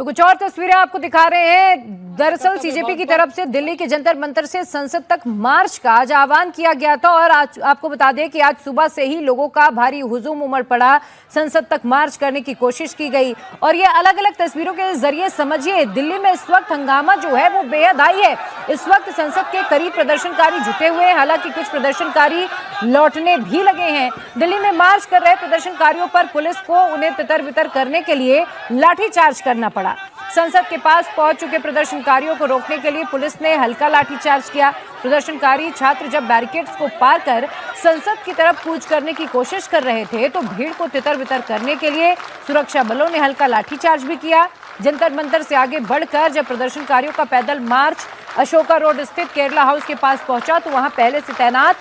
तो कुछ और तस्वीरें आपको दिखा रहे हैं। दरअसल सीजेपी की तरफ से दिल्ली के जंतर मंतर से संसद तक मार्च का आज आह्वान किया गया था और आज आपको बता दें कि आज सुबह से ही लोगों का भारी हुजूम उमड़ पड़ा। संसद तक मार्च करने की कोशिश की गई और ये अलग अलग तस्वीरों के जरिए समझिए दिल्ली में इस वक्त हंगामा जो है वो बेहद हाई है। इस वक्त संसद के करीब प्रदर्शनकारी जुटे हुए हैं, हालांकि कुछ प्रदर्शनकारी लौटने भी लगे हैं। दिल्ली में मार्च कर रहे प्रदर्शनकारियों पर पुलिस को उन्हें तितर बितर करने के लिए लाठीचार्ज करना पड़ा। संसद के पास पहुंच चुके प्रदर्शनकारियों को रोकने के लिए पुलिस ने हल्का लाठीचार्ज किया। प्रदर्शनकारी छात्र जब बैरिकेड्स को पार कर संसद की तरफ कूच करने की कोशिश कर रहे थे तो भीड़ को तितर बितर करने के लिए सुरक्षा बलों ने हल्का लाठीचार्ज भी किया। जंतर मंतर से आगे बढ़कर जब प्रदर्शनकारियों का पैदल मार्च अशोका रोड स्थित केरला हाउस के पास पहुंचा तो वहां पहले से तैनात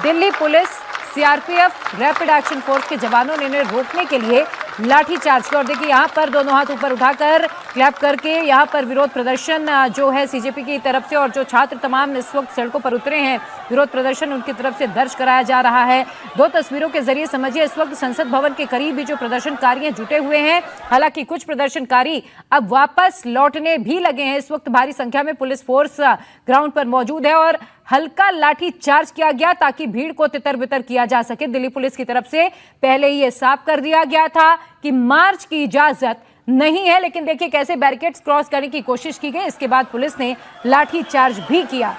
Delhi police, CRPF, rapid action force के जवानों ने इन्हें रोकने के लिए लाठीचार्ज किया। और देखिए यहाँ पर दोनों हाथ ऊपर उठाकर क्लैप करके यहाँ पर विरोध प्रदर्शन जो है सीजेपी की तरफ से और जो छात्र तमाम इस वक्त सड़कों पर उतरे हैं विरोध प्रदर्शन उनकी तरफ से दर्ज कराया जा रहा है। दो तस्वीरों के जरिए समझिए इस वक्त संसद भवन के करीब भी जो प्रदर्शनकारी जुटे हुए हैं, हालांकि कुछ प्रदर्शनकारी अब वापस लौटने भी लगे हैं। इस वक्त भारी संख्या में पुलिस फोर्स ग्राउंड पर मौजूद है और हल्का लाठी चार्ज किया गया ताकि भीड़ को तितर बितर किया जा सके। दिल्ली पुलिस की तरफ से पहले ही ये साफ कर दिया गया था कि मार्च की इजाजत नहीं है, लेकिन देखिए कैसे बैरिकेड्स क्रॉस करने की कोशिश की गई। इसके बाद पुलिस ने लाठी चार्ज भी किया।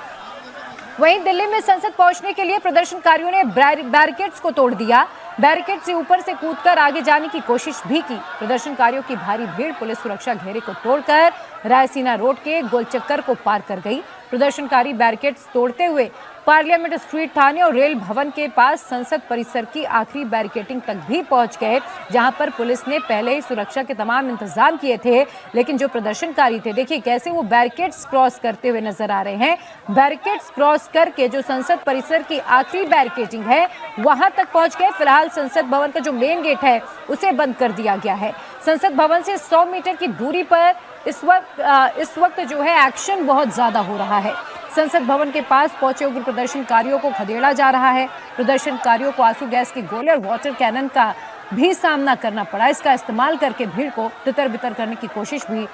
वहीं दिल्ली में संसद पहुंचने के लिए प्रदर्शनकारियों ने बैरिकेड्स को तोड़ दिया। बैरिकेड से ऊपर से कूदकर आगे जाने की कोशिश भी की। प्रदर्शनकारियों की भारी भीड़ पुलिस सुरक्षा घेरे को तोड़कर रायसीना रोड के गोल चक्कर को पार कर गई। प्रदर्शनकारी बैरिकेड्स तोड़ते हुए पार्लियामेंट स्ट्रीट थाने और रेल भवन के पास संसद परिसर की आखिरी बैरिकेडिंग तक भी पहुंच गए, जहां पर पुलिस ने पहले ही सुरक्षा के तमाम इंतजाम किए थे। लेकिन जो प्रदर्शनकारी थे देखिए कैसे वो बैरिकेड्स क्रॉस करते हुए नजर आ रहे हैं। बैरिकेड्स क्रॉस करके जो संसद परिसर की आखिरी बैरिकेडिंग है वहां तक पहुंच गए। फिलहाल संसद भवन का जो मेन गेट है उसे बंद कर दिया गया है। संसद भवन से 100 मीटर की दूरी पर इस वक्त जो है एक्शन बहुत ज्यादा हो रहा है। संसद भवन के पास पहुंचे उग्र प्रदर्शनकारियों को खदेड़ा जा रहा है। प्रदर्शनकारियों को आंसू गैस के गोले और वाटर कैनन का भी सामना करना पड़ा। इसका इस्तेमाल करके भीड़ को तितर बितर करने की कोशिश भी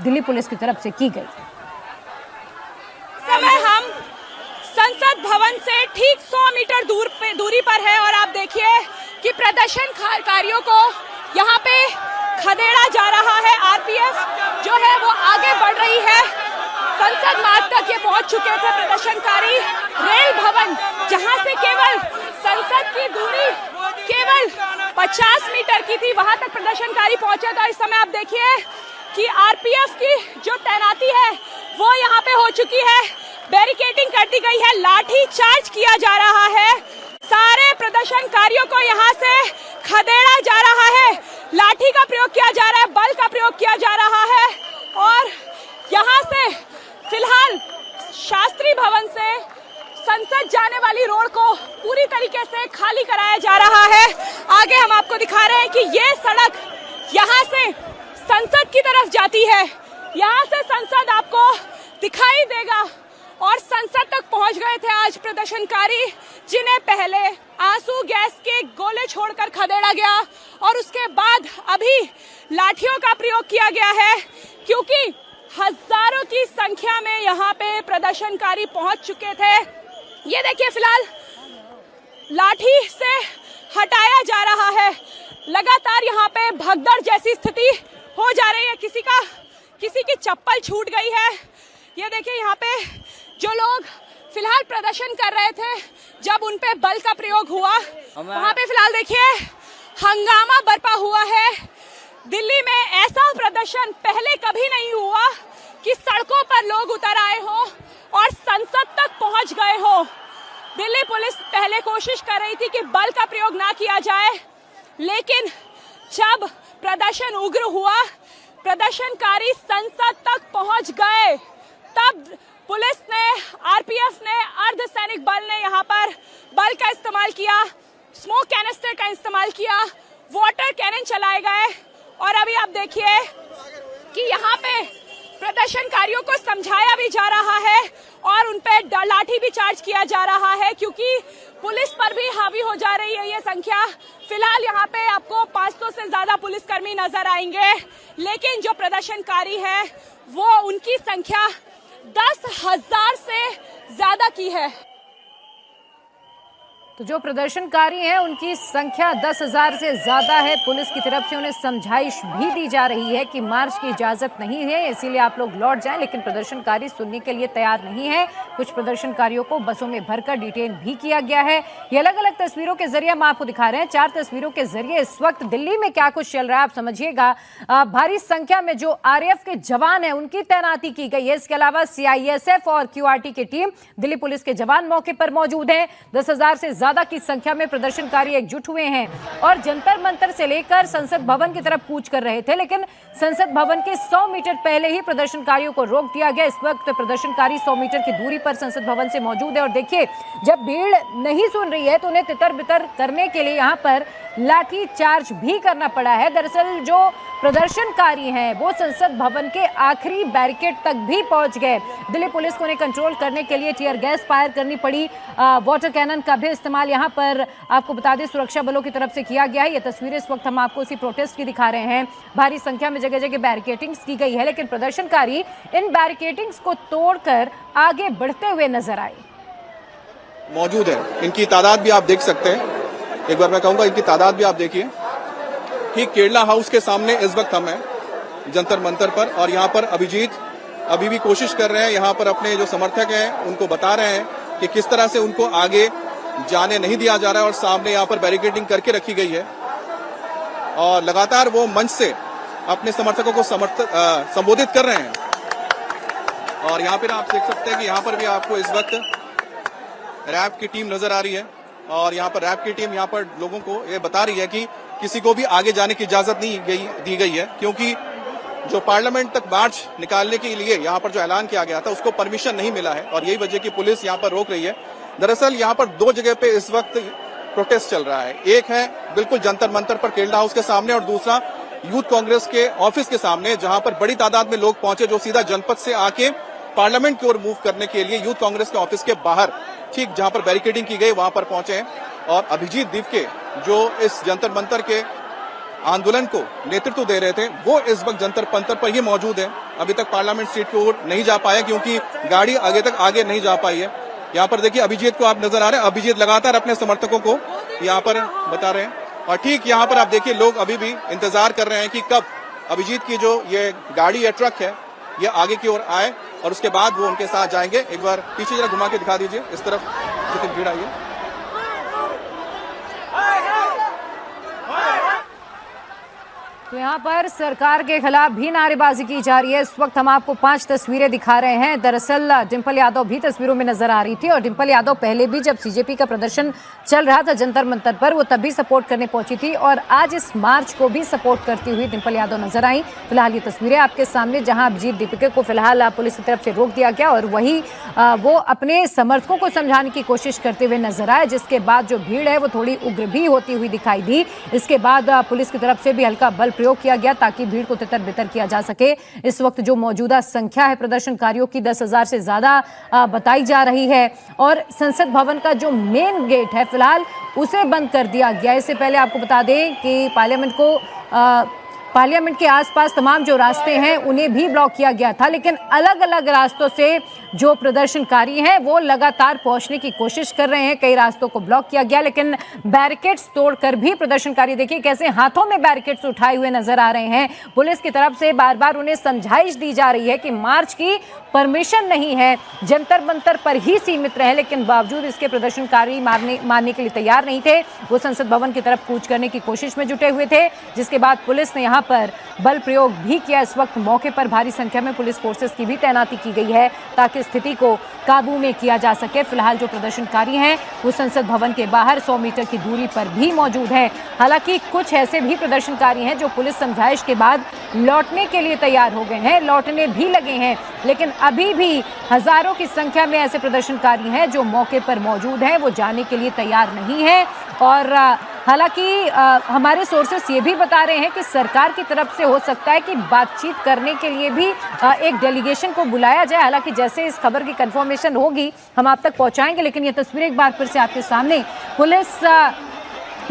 दिल्ली पुलिस की तरफ से की गई। समय हम संसद भवन से ठीक 100 मीटर दूरी पर है और आप देखिए कि प्रदर्शनकारियों को यहाँ पे खदेड़ा जा रहा है। आरपीएफ जो है वो आगे बढ़ रही है। संसद मार्ग तक ये पहुंच चुके थे प्रदर्शनकारी। रेल भवन जहां से केवल संसद की दूरी केवल 50 मीटर की थी वहां तक प्रदर्शनकारी पहुंचे। तो इस समय आप देखिए कि आरपीएफ की जो तैनाती है वो यहाँ पे हो चुकी है। बैरिकेडिंग कर दी गई है, लाठी चार्ज किया जा रहा है। सारे प्रदर्शनकारियों को यहाँ से खदेड़ा जा रहा है। लाठी का प्रयोग किया जा रहा है, बल का प्रयोग किया जा रहा है और यहाँ से फिलहाल शास्त्री भवन से संसद जाने वाली रोड को पूरी तरीके से खाली कराया जा रहा है। आगे हम आपको दिखा रहे हैं कि ये सड़क यहाँ से संसद की तरफ जाती है। यहाँ से संसद आपको दिखाई देगा और संसद तक पहुंच गए थे आज प्रदर्शनकारी, जिन्हें पहले आंसू गैस के गोले छोड़कर खदेड़ा गया और उसके बाद अभी लाठियों का प्रयोग किया गया है, क्योंकि हजारों की संख्या में यहाँ पे प्रदर्शनकारी पहुंच चुके थे। ये देखिए फिलहाल लाठी से हटाया जा रहा है। लगातार यहाँ पे भगदड़ जैसी स्थिति हो जा रही है। किसी की चप्पल छूट गई है। ये देखिए यहाँ पे जो लोग फिलहाल प्रदर्शन कर रहे थे जब उन पे बल का प्रयोग हुआ वहाँ पे फिलहाल देखिए हंगामा बरपा हुआ है। दिल्ली में ऐसा प्रदर्शन पहले कभी नहीं हुआ कि सड़कों पर लोग उतर आए हो और संसद तक पहुंच गए हो। दिल्ली पुलिस पहले कोशिश कर रही थी कि बल का प्रयोग ना किया जाए, लेकिन जब प्रदर्शन उग्र हुआ, प्रदर्शनकारी संसद तक पहुंच गए, तब पुलिस ने, आरपीएफ ने, अर्धसैनिक बल ने यहाँ पर बल का इस्तेमाल किया, स्मोक कैनिस्टर का इस्तेमाल किया, वाटर कैनन चलाए गए और अभी आप देखिए कि यहाँ पे प्रदर्शनकारियों को समझाया भी जा रहा है और उन पे लाठी भी चार्ज किया जा रहा है, क्योंकि पुलिस पर भी हावी हो जा रही है ये संख्या। फिलहाल यहाँ पे आपको 500 से ज्यादा पुलिसकर्मी नजर आएंगे, लेकिन जो प्रदर्शनकारी है वो उनकी संख्या 10,000 से ज्यादा की है। तो जो प्रदर्शनकारी हैं उनकी संख्या 10,000 से ज्यादा है। पुलिस की तरफ से उन्हें समझाइश भी दी जा रही है कि मार्च की इजाजत नहीं है, इसीलिए आप लोग लौट जाएं, लेकिन प्रदर्शनकारी सुनने के लिए तैयार नहीं है। कुछ प्रदर्शनकारियों को बसों में भरकर डिटेन भी किया गया है। ये अलग अलग तस्वीरों के जरिए हम आपको दिखा रहे हैं। 4 तस्वीरों के जरिए इस वक्त दिल्ली में क्या कुछ चल रहा है आप समझिएगा। भारी संख्या में जो RAF के जवान है उनकी तैनाती की गई है। इसके अलावा CISF और QRT की टीम, दिल्ली पुलिस के जवान मौके पर मौजूद हैं। 10,000 से ज्यादा की संख्या में प्रदर्शनकारी एकजुट हुए हैं और जंतर मंतर से लेकर संसद भवन की तरफ कूच कर रहे थे, लेकिन संसद भवन के 100 मीटर पहले ही प्रदर्शनकारियों को रोक दिया गया। इस वक्त प्रदर्शनकारी 100 मीटर की दूरी पर संसद भवन से मौजूद है और देखिए, जब भीड़ नहीं सुन रही है तो उन्हें तितर बितर करने के लिए यहाँ पर लाठी चार्ज भी करना पड़ा है। दरअसल जो प्रदर्शनकारी हैं वो संसद भवन के आखिरी बैरिकेड तक भी पहुंच गए। दिल्ली पुलिस को उन्हें कंट्रोल करने के लिए टीयर गैस फायर करनी पड़ी। वाटर कैनन का भी इस्तेमाल यहाँ पर आपको बता दें सुरक्षा बलों की तरफ से किया गया है। ये तस्वीरें इस वक्त हम आपको उसी प्रोटेस्ट की दिखा रहे हैं। भारी संख्या में जगह जगह बैरिकेडिंग्स की गई है, लेकिन प्रदर्शनकारी इन बैरिकेडिंग्स को तोड़कर आगे बढ़ते हुए नजर आए। मौजूद है, इनकी तादाद भी आप देख सकते हैं। एक बार मैं कहूंगा इनकी तादाद भी आप देखिए कि केरला हाउस के सामने इस वक्त हम हैं जंतर मंतर पर, और यहाँ पर अभिजीत अभी भी कोशिश कर रहे हैं, यहाँ पर अपने जो समर्थक हैं उनको बता रहे हैं कि किस तरह से उनको आगे जाने नहीं दिया जा रहा है और सामने यहाँ पर बैरिकेडिंग करके रखी गई है और लगातार वो मंच से अपने समर्थकों को संबोधित कर रहे हैं। और यहाँ पर आप देख सकते हैं कि यहाँ पर भी आपको इस वक्त रैप की टीम नजर आ रही है और यहाँ पर रैप की टीम यहाँ पर लोगों को ये बता रही है कि किसी को भी आगे जाने की इजाजत नहीं दी गई है, क्योंकि जो पार्लियामेंट तक मार्च निकालने के लिए यहाँ पर जो ऐलान किया गया था उसको परमिशन नहीं मिला है और यही वजह की पुलिस यहाँ पर रोक रही है। दरअसल यहाँ पर 2 जगह पे इस वक्त प्रोटेस्ट चल रहा है। एक है बिल्कुल जंतर मंतर पर केरला हाउस के सामने और दूसरा यूथ कांग्रेस के ऑफिस के सामने, जहां पर बड़ी तादाद में लोग पहुंचे जो सीधा जनपद से आके पार्लियामेंट की ओर मूव करने के लिए यूथ कांग्रेस के ऑफिस के बाहर, ठीक जहां पर बैरिकेडिंग की गई, वहां पर पहुंचे हैं। और अभिजीत दिवके जो इस जंतर मंतर के आंदोलन को नेतृत्व दे रहे थे वो इस वक्त जंतर मंतर पर ही मौजूद है। अभी तक पार्लियामेंट सीट की ओर नहीं जा पाया क्योंकि गाड़ी आगे नहीं जा पाई है। यहाँ पर देखिए अभिजीत को आप नजर आ रहे हैं, अभिजीत लगातार अपने समर्थकों को यहाँ पर बता रहे हैं और ठीक यहाँ पर आप देखिए लोग अभी भी इंतजार कर रहे हैं कि कब अभिजीत की जो ये गाड़ी या ट्रक है ये आगे की ओर आए और उसके बाद वो उनके साथ जाएंगे। एक बार पीछे जरा घुमा के दिखा दीजिए, इस तरफ जितनी भीड़ आई है। तो यहाँ पर सरकार के खिलाफ भी नारेबाजी की जा रही है। इस वक्त हम आपको 5 तस्वीरें दिखा रहे हैं। दरअसल डिंपल यादव भी तस्वीरों में नजर आ रही थी और डिंपल यादव पहले भी जब CJP का प्रदर्शन चल रहा था जंतर मंतर पर वो तभी सपोर्ट करने पहुंची थी और आज इस मार्च को भी सपोर्ट करती हुई डिंपल यादव नजर आई। फिलहाल ये तस्वीरें आपके सामने, जहां अभिजीत दीपिका को फिलहाल पुलिस की तरफ से रोक दिया गया और वही वो अपने समर्थकों को समझाने की कोशिश करते हुए नजर आए, जिसके बाद जो भीड़ है वो थोड़ी उग्र भी होती हुई दिखाई दी। इसके बाद पुलिस की तरफ से भी हल्का बल प्रयोग किया गया ताकि भीड़ को तितर बितर किया जा सके। इस वक्त जो मौजूदा संख्या है प्रदर्शनकारियों की 10,000 से ज्यादा बताई जा रही है और संसद भवन का जो मेन गेट है फिलहाल उसे बंद कर दिया गया। इससे पहले आपको बता दें कि पार्लियामेंट के आसपास तमाम जो रास्ते हैं उन्हें भी ब्लॉक किया गया था, लेकिन अलग अलग रास्तों से जो प्रदर्शनकारी हैं वो लगातार पहुंचने की कोशिश कर रहे हैं। कई रास्तों को ब्लॉक किया गया, लेकिन बैरिकेड्स तोड़कर भी प्रदर्शनकारी देखिए कैसे हाथों में बैरिकेड्स उठाए हुए नजर आ रहे हैं। पुलिस की तरफ से बार बार उन्हें समझाइश दी जा रही है कि मार्च की परमिशन नहीं है, जंतर मंतर पर ही सीमित रहे, लेकिन बावजूद इसके प्रदर्शनकारी मानने के लिए तैयार नहीं थे। वो संसद भवन की तरफ कूच करने की कोशिश में जुटे हुए थे, जिसके बाद पुलिस ने यहाँ पर बल प्रयोग भी किया। इस वक्त मौके पर भारी संख्या में पुलिस फोर्सेस की भी तैनाती की गई है ताकि स्थिति को काबू में किया जा सके। फिलहाल जो प्रदर्शनकारी हैं वो संसद भवन के बाहर 100 मीटर की दूरी पर भी मौजूद हैं। हालांकि कुछ ऐसे भी प्रदर्शनकारी हैं जो पुलिस समझाइश के बाद लौटने के लिए तैयार हो गए हैं, लौटने भी लगे हैं, लेकिन अभी भी हजारों की संख्या में ऐसे प्रदर्शनकारी हैं जो मौके पर मौजूद हैं, वो जाने के लिए तैयार नहीं है। और हालांकि हमारे सोर्सेस ये भी बता रहे हैं कि सरकार की तरफ से हो सकता है कि बातचीत करने के लिए भी एक डेलीगेशन को बुलाया जाए। हालांकि जैसे इस खबर की कंफर्मेशन होगी हम आप तक पहुंचाएंगे, लेकिन ये तस्वीरें एक बार फिर से आपके सामने। पुलिस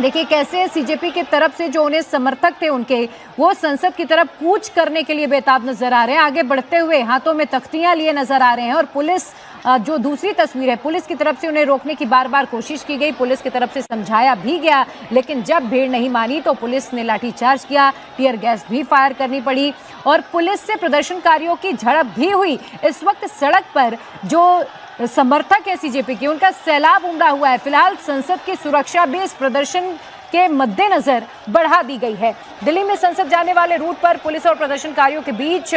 देखिए कैसे सीजेपी की तरफ से जो उन्हें समर्थक थे उनके, वो संसद की तरफ कूच करने के लिए बेताब नजर आ रहे हैं, आगे बढ़ते हुए हाथों में तख्तियां लिए नजर आ रहे हैं। और पुलिस, जो दूसरी तस्वीर है, पुलिस की तरफ से उन्हें रोकने की बार बार कोशिश की गई, पुलिस की तरफ से समझाया भी गया, लेकिन जब भीड़ नहीं मानी तो पुलिस ने लाठीचार्ज किया, टीयर गैस भी फायर करनी पड़ी और पुलिस से प्रदर्शनकारियों की झड़प भी हुई। इस वक्त सड़क पर जो समर्थक है सीजेपी की, उनका सैलाब उमड़ा हुआ है। फिलहाल संसद की सुरक्षा भी इस प्रदर्शन के मद्देनजर बढ़ा दी गई है। दिल्ली में संसद जाने वाले रूट पर पुलिस और प्रदर्शनकारियों के बीच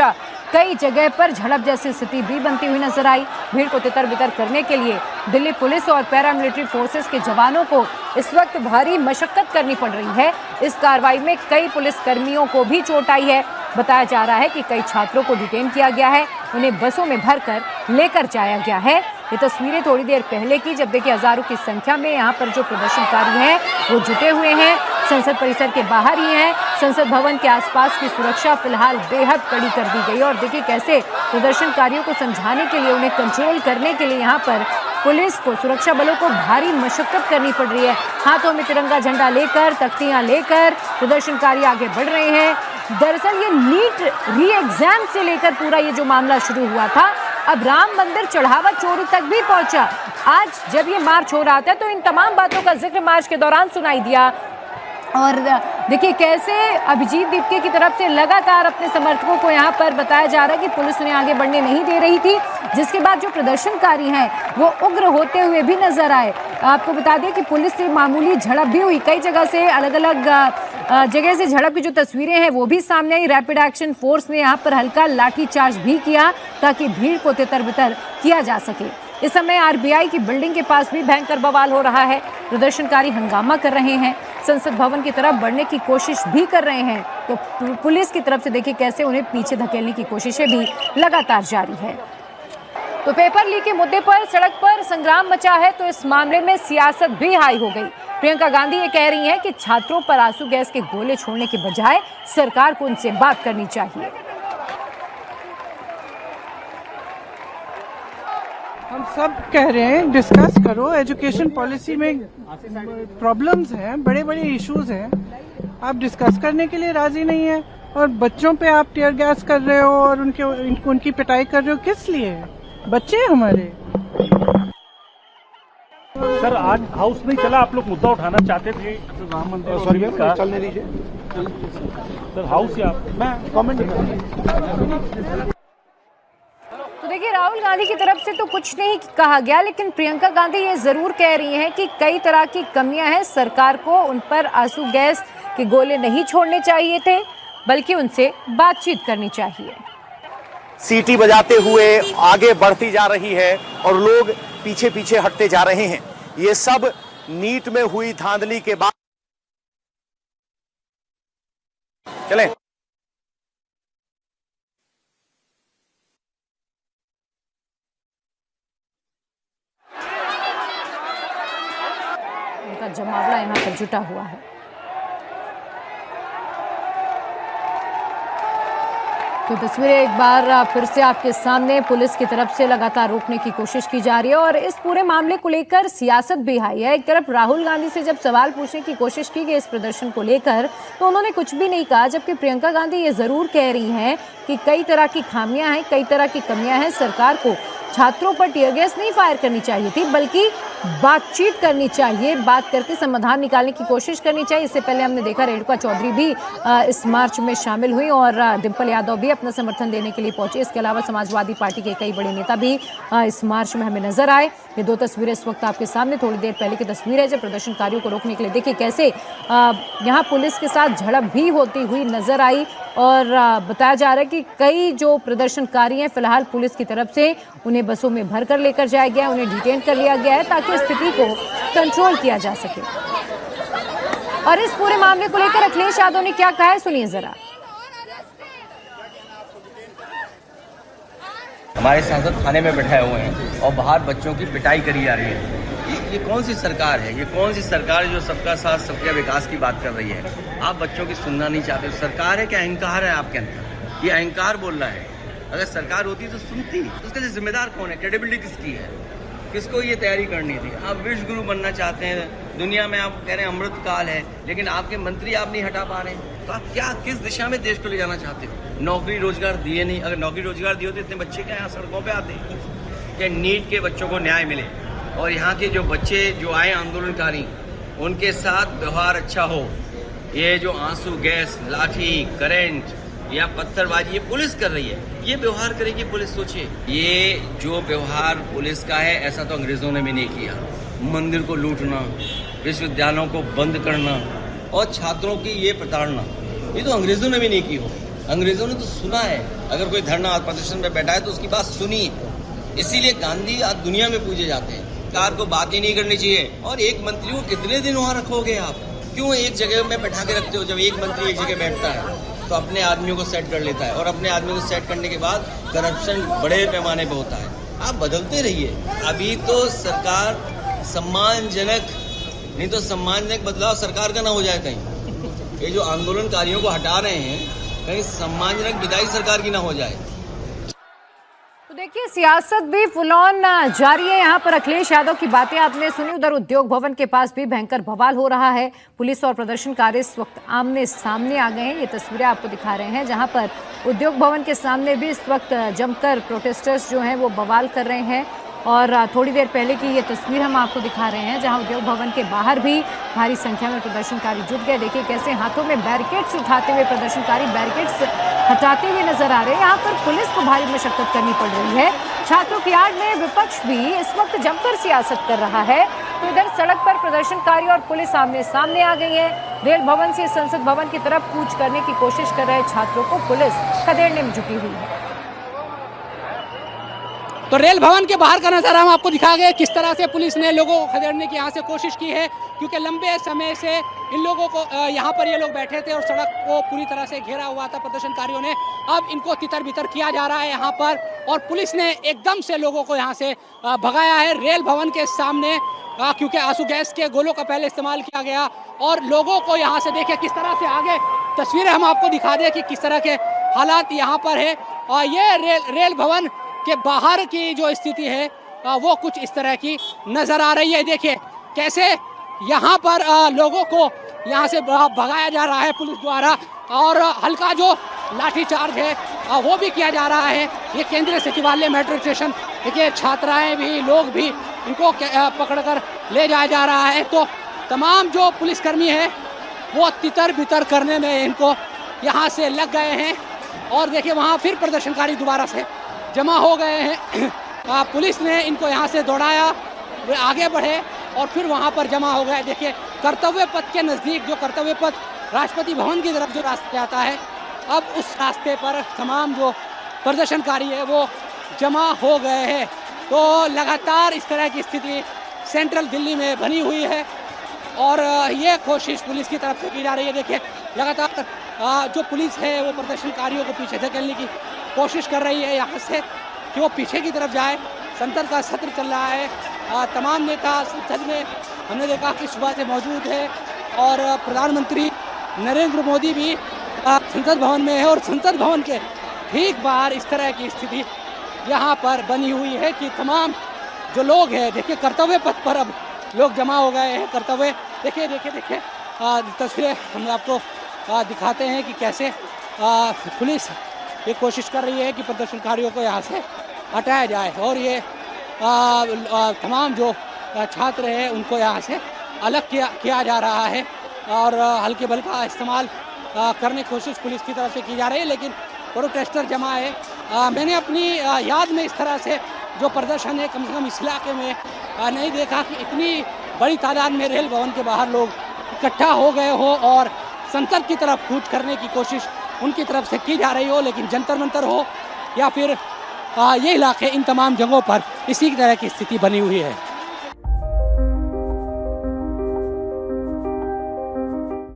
कई जगह पर झड़प जैसी स्थिति भी बनती हुई नजर आई। भीड़ को तितर बितर करने के लिए दिल्ली पुलिस और पैरामिलिट्री फोर्सेस के जवानों को इस वक्त भारी मशक्कत करनी पड़ रही है। इस कार्रवाई में कई पुलिस कर्मियों को भी चोट आई है। बताया जा रहा है कि कई छात्रों को डिटेन किया गया है, उन्हें बसों में भरकर लेकर जाया गया है। ये तस्वीरें थोड़ी देर पहले की, जब देखिए हजारों की संख्या में यहाँ पर जो प्रदर्शनकारी हैं वो जुटे हुए हैं, संसद परिसर के बाहर ही हैं। संसद भवन के आसपास की सुरक्षा फिलहाल बेहद कड़ी कर दी गई और देखिए कैसे प्रदर्शनकारियों को समझाने के लिए, उन्हें कंट्रोल करने के लिए यहाँ पर पुलिस को, सुरक्षा बलों को भारी मशक्कत करनी पड़ रही है। हाथों में तिरंगा झंडा लेकर, तख्तियां लेकर प्रदर्शनकारी आगे बढ़ रहे हैं। दरअसल ये नीट री एग्जाम से लेकर पूरा ये जो मामला शुरू हुआ था, अब राम मंदिर चढ़ावा चोरी तक भी पहुंचा। आज जब ये मार्च हो रहा था तो इन तमाम बातों का जिक्र मार्च के दौरान सुनाई दिया और देखिए कैसे अभिजीत दीपके की तरफ से लगातार अपने समर्थकों को यहाँ पर बताया जा रहा है कि पुलिस उन्हें आगे बढ़ने नहीं दे रही थी, जिसके बाद जो प्रदर्शनकारी हैं वो उग्र होते हुए भी नजर आए। आपको बता दें कि पुलिस से मामूली झड़प भी हुई, कई जगह से अलग अलग जगह से झड़प की जो तस्वीरें हैं वो भी सामने आई। रैपिड एक्शन फोर्स ने यहाँ पर हल्का लाठीचार्ज भी किया ताकि भीड़ को तितर बितर किया जा सके। इस समय आरबीआई की बिल्डिंग के पास भी भयंकर बवाल हो रहा है, प्रदर्शनकारी हंगामा कर रहे हैं, संसद भवन की तरफ बढ़ने की कोशिश भी कर रहे हैं, तो पुलिस की तरफ से देखिए कैसे उन्हें पीछे धकेलने की कोशिशें भी लगातार जारी है। तो पेपर लीक के मुद्दे पर सड़क पर संग्राम मचा है, तो इस मामले में सियासत भी हाई हो गई। प्रियंका गांधी ये कह रही हैं कि छात्रों पर आंसू गैस के गोले छोड़ने के बजाय सरकार को उनसे बात करनी चाहिए। हम सब कह रहे हैं डिस्कस करो, एजुकेशन पॉलिसी में प्रॉब्लम्स हैं, बड़े बड़े इश्यूज हैं, आप डिस्कस करने के लिए राजी नहीं है और बच्चों पे आप टीयर गैस कर रहे हो और उनकी पिटाई कर रहे हो, किस लिए? बच्चे हमारे। सर आज हाउस नहीं चला, आप लोग मुद्दा उठाना चाहते थे राम मंदिर, सॉरी चलने दीजिए सर, हाउस या मैं कमेंट। तो देखिए राहुल गांधी की तरफ से तो कुछ नहीं कहा गया, लेकिन प्रियंका गांधी ये जरूर कह रही हैं कि कई तरह की कमियां हैं, सरकार को उन पर आंसू गैस के गोले नहीं छोड़ने चाहिए थे, बल्कि उनसे बातचीत करनी चाहिए। सीटी बजाते हुए आगे बढ़ती जा रही है और लोग पीछे पीछे हटते जा रहे हैं। ये सब नीट में हुई धांधली के बाद। चलें। उनका जमावड़ा यहाँ पर जुटा हुआ है। तो तस्वीरें एक बार फिर से आपके सामने, पुलिस की तरफ से लगातार रोकने की कोशिश की जा रही है और इस पूरे मामले को लेकर सियासत भी हाई है। एक तरफ राहुल गांधी से जब सवाल पूछने की कोशिश की गई इस प्रदर्शन को लेकर तो उन्होंने कुछ भी नहीं कहा, जबकि प्रियंका गांधी ये जरूर कह रही हैं कि कई तरह की खामियां हैं, कई तरह की कमियां हैं, सरकार को छात्रों पर टीयर गैस नहीं फायर करनी चाहिए थी, बल्कि बातचीत करनी चाहिए, बात करके समाधान निकालने की कोशिश करनी चाहिए। इससे पहले हमने देखा रेणुका चौधरी भी इस मार्च में शामिल हुई और डिंपल यादव भी अपना समर्थन देने के लिए पहुंचे। इसके अलावा समाजवादी पार्टी के कई बड़े नेता भी इस मार्च में हमें नजर आए। ये दो तस्वीरें इस वक्त आपके सामने, थोड़ी देर पहले की तस्वीर है जब प्रदर्शनकारियों को रोकने के लिए देखिए कैसे यहाँ पुलिस के साथ झड़प भी होती हुई नजर आई और बताया जा रहा है कि कई जो प्रदर्शनकारी हैं फिलहाल पुलिस की तरफ से उन्हें बसों में भर कर लेकर जाया गया, उन्हें डिटेन कर लिया गया है ताकि स्थिति को कंट्रोल किया जा सके। और इस पूरे मामले को लेकर अखिलेश यादव ने क्या कहा है, सुनिए जरा। हमारे सांसद थाने में बैठाए हुए हैं और बाहर बच्चों की पिटाई करी जा रही है। ये कौन सी सरकार है, ये कौन सी सरकार है जो सबका साथ सबका विकास की बात कर रही है। आप बच्चों की सुनना नहीं चाहते। सरकार है कि अहंकार है आपके अंदर? ये अहंकार बोल रहा है। अगर सरकार होती तो सुनती। तो उसके लिए जिम्मेदार कौन है? क्रेडिबिलिटी किसकी है? किसको ये तैयारी करनी थी? आप विश्व गुरु बनना चाहते हैं दुनिया में, आप कह रहे हैं अमृत काल है, लेकिन आपके मंत्री आप नहीं हटा पा रहे हैं। तो आप क्या किस दिशा में देश को ले जाना चाहते हो? नौकरी रोजगार दिए नहीं। अगर नौकरी रोजगार दिए तो इतने बच्चे क्या यहाँ सड़कों पे आते कि नीट के बच्चों को न्याय मिले और यहाँ के जो बच्चे जो आए आंदोलनकारी उनके साथ व्यवहार अच्छा हो। ये जो आंसू गैस, लाठी, करंट या पत्थरबाजी ये पुलिस कर रही है, ये व्यवहार करेगी पुलिस। सोचिए, ये जो व्यवहार पुलिस का है ऐसा तो अंग्रेजों ने भी नहीं किया। मंदिर को लूटना, विश्वविद्यालयों को बंद करना और छात्रों की ये प्रताड़ना, ये तो अंग्रेजों ने भी नहीं की हो। अंग्रेजों ने तो सुना है। अगर कोई धरना प्रदर्शन में बैठा है तो उसकी बात सुनी है। इसीलिए गांधी आज दुनिया में पूजे जाते हैं। सरकार को बात ही नहीं करनी चाहिए। और एक मंत्री को कितने दिन वहाँ रखोगे आप? क्यों एक जगह में बैठा के रखते हो? जब एक मंत्री एक जगह बैठता है तो अपने आदमियों को सेट कर लेता है और अपने आदमियों को सेट करने के बाद करप्शन बड़े पैमाने पे होता है। आप बदलते रहिए। अभी तो सरकार सम्मानजनक, नहीं तो सम्मानजनक बदलाव सरकार का ना हो जाए कहीं। ये जो आंदोलनकारियों को हटा रहे हैं कहीं सम्मानजनक विदाई सरकार की ना हो जाए। तो देखिए, सियासत भी फुल ऑन जारी है। यहाँ पर अखिलेश यादव की बातें आपने सुनी, उधर उद्योग भवन के पास भी भयंकर बवाल हो रहा है। पुलिस और प्रदर्शनकारी इस वक्त आमने सामने आ गए हैं। ये तस्वीरें आपको दिखा रहे हैं जहाँ पर उद्योग भवन के सामने भी इस वक्त जमकर प्रोटेस्टर्स जो हैं वो बवाल कर रहे हैं। और थोड़ी देर पहले की ये तस्वीर हम आपको दिखा रहे हैं जहां उद्योग भवन के बाहर भी भारी संख्या में प्रदर्शनकारी जुट गए। देखिए कैसे हाथों में बैरिकेड्स उठाते हुए प्रदर्शनकारी बैरिकेड्स हटाते हुए नजर आ रहे हैं। यहाँ पर पुलिस को भारी मशक्कत करनी पड़ रही है। छात्रों की आड़ में विपक्ष भी इस वक्त जमकर सियासत कर रहा है। तो इधर सड़क पर प्रदर्शनकारी और पुलिस आमने सामने आ गई है। रेल भवन से संसद भवन की तरफ कूच करने की कोशिश कर रहे छात्रों को पुलिस खदेड़ने में जुटी हुई है। तो रेल भवन के बाहर का नज़ारा हम आपको दिखा गए, किस तरह से पुलिस ने लोगों को खदेड़ने की यहाँ से कोशिश की है, क्योंकि लंबे समय से इन लोगों को यहाँ पर ये लोग बैठे थे और सड़क को पूरी तरह से घेरा हुआ था प्रदर्शनकारियों ने। अब इनको तितर बितर किया जा रहा है यहाँ पर और पुलिस ने एकदम से लोगों को यहाँ से भगाया है रेल भवन के सामने, क्योंकि आंसू गैस के गोलों का पहले इस्तेमाल किया गया और लोगों को यहाँ से देखिए किस तरह से आगे तस्वीरें हम आपको दिखा दें कि किस तरह के हालात यहाँ पर है। और ये रेल भवन के बाहर की जो स्थिति है वो कुछ इस तरह की नजर आ रही है। देखिए कैसे यहाँ पर लोगों को यहाँ से भगाया जा रहा है पुलिस द्वारा और हल्का जो लाठीचार्ज है वो भी किया जा रहा है। ये केंद्रीय सचिवालय मेट्रो स्टेशन, देखिए छात्राएं भी लोग भी इनको पकड़कर ले जाया जा रहा है। तो तमाम जो पुलिसकर्मी है वो तितर बितर करने में इनको यहाँ से लग गए हैं और देखिए वहाँ फिर प्रदर्शनकारी दोबारा से जमा हो गए हैं। पुलिस ने इनको यहाँ से दौड़ाया, वे आगे बढ़े और फिर वहाँ पर जमा हो गए। देखिए कर्तव्य पथ के नज़दीक, जो कर्तव्य पथ राष्ट्रपति भवन की तरफ जो रास्ते आता है, अब उस रास्ते पर तमाम जो प्रदर्शनकारी है वो जमा हो गए हैं। तो लगातार इस तरह की स्थिति सेंट्रल दिल्ली में बनी हुई है और ये कोशिश पुलिस की तरफ से की जा रही है। देखिए लगातार जो पुलिस है वो प्रदर्शनकारियों को पीछे धकेलने की कोशिश कर रही है यहाँ से कि वो पीछे की तरफ जाए। संसद का सत्र चल रहा है, तमाम नेता संसद में हमने देखा कि सुबह से मौजूद है और प्रधानमंत्री नरेंद्र मोदी भी संसद भवन में है और संसद भवन के ठीक बाहर इस तरह की स्थिति यहाँ पर बनी हुई है कि तमाम जो लोग हैं, देखिए कर्तव्य पथ पर अब लोग जमा हो गए हैं। कर्तव्य देखिए देखिए देखिए तस्वीरें हम आपको दिखाते हैं कि कैसे पुलिस ये कोशिश कर रही है कि प्रदर्शनकारियों को यहाँ से हटाया जाए और ये तमाम जो छात्र हैं उनको यहाँ से अलग किया जा रहा है और हल्के बल का इस्तेमाल करने की कोशिश पुलिस की तरफ से की जा रही है, लेकिन प्रोटेस्टर जमा है। मैंने अपनी याद में इस तरह से जो प्रदर्शन है कम से कम इस इलाके में नहीं देखा कि इतनी बड़ी तादाद में रेल भवन के बाहर लोग इकट्ठा हो गए हो और संसद की तरफ कूच करने की कोशिश उनकी तरफ से की जा रही हो। लेकिन जंतर मंतर हो या फिर ये इलाके, इन तमाम जगहों पर इसी तरह की स्थिति बनी हुई है।